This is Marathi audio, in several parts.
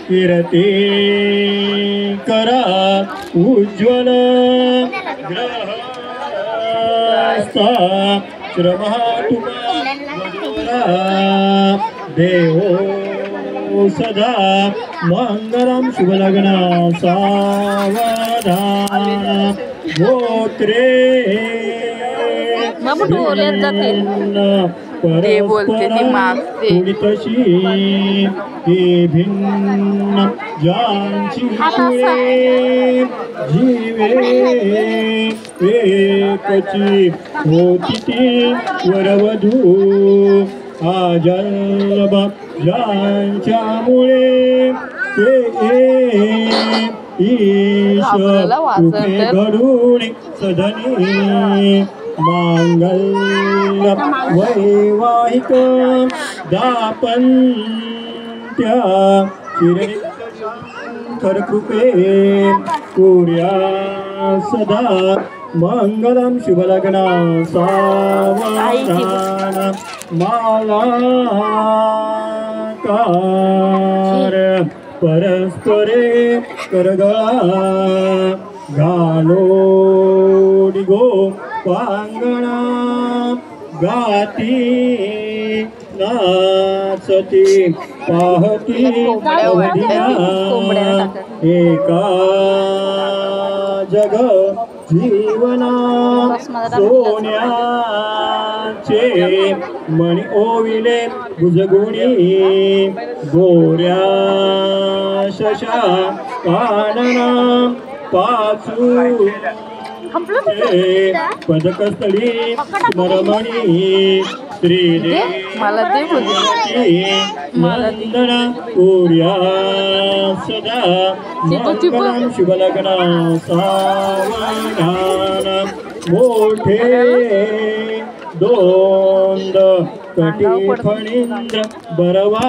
कीर्ती करा उज्ज्वल ग्रहस्था श्रमः तुम्हारा देवो सदा मंगलम शुभलग्न सावधान गोत्रे ते बोलते ती मागते भिन्न ज्यांची जीवे एकची होती ती वरवधू आजन्म ज्यांच्यामुळे ते ईश कृपे घडून सदनी मांगल्य वैवाहिक दापत्य चिरंकर कृपे कुर्या सदा मंगलम शुभलग्न सावधान मालाकार परस्परे करगळा घालो निगो पांगणा गाती नाचती पाहती अवधिया एका जग जीवना सोन्याचे मणी ओविले भुजगुणी गोऱ्या शशा कानना पाचू पदकस्थळी स्मरमणी श्रीदेवी नंदना कोर्या सदा मंगलम शुभलग्न सावधान मोठे दोंद कटी फणींद्र बरवा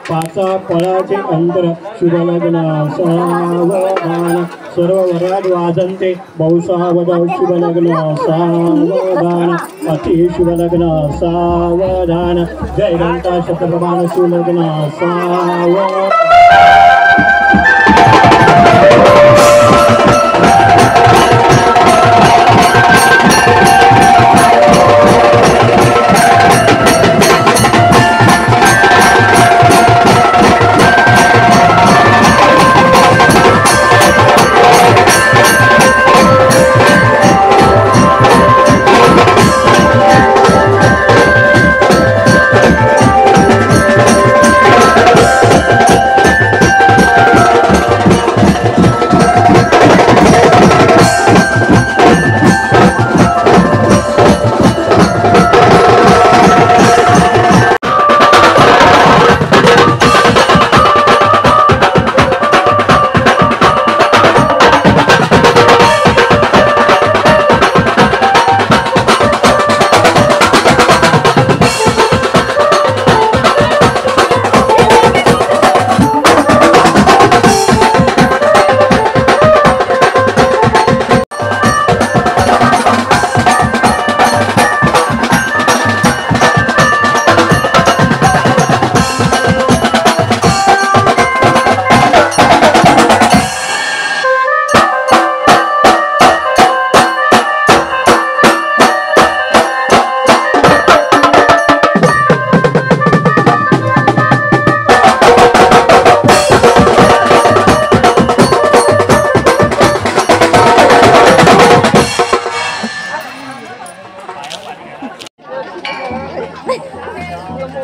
पाचा फळाचे अंतर शुभलग्न सावधान सर्व वराड वाजंते बहुसावध शुभलग्न सावधान अति शुभलग्न सावधान जय घंटा शतप्रभान शुभलग्न सावधान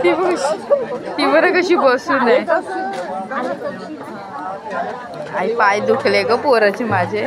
ती बरं कशी बसून आहे. आई पाय दुखले ग पोराचे माझे.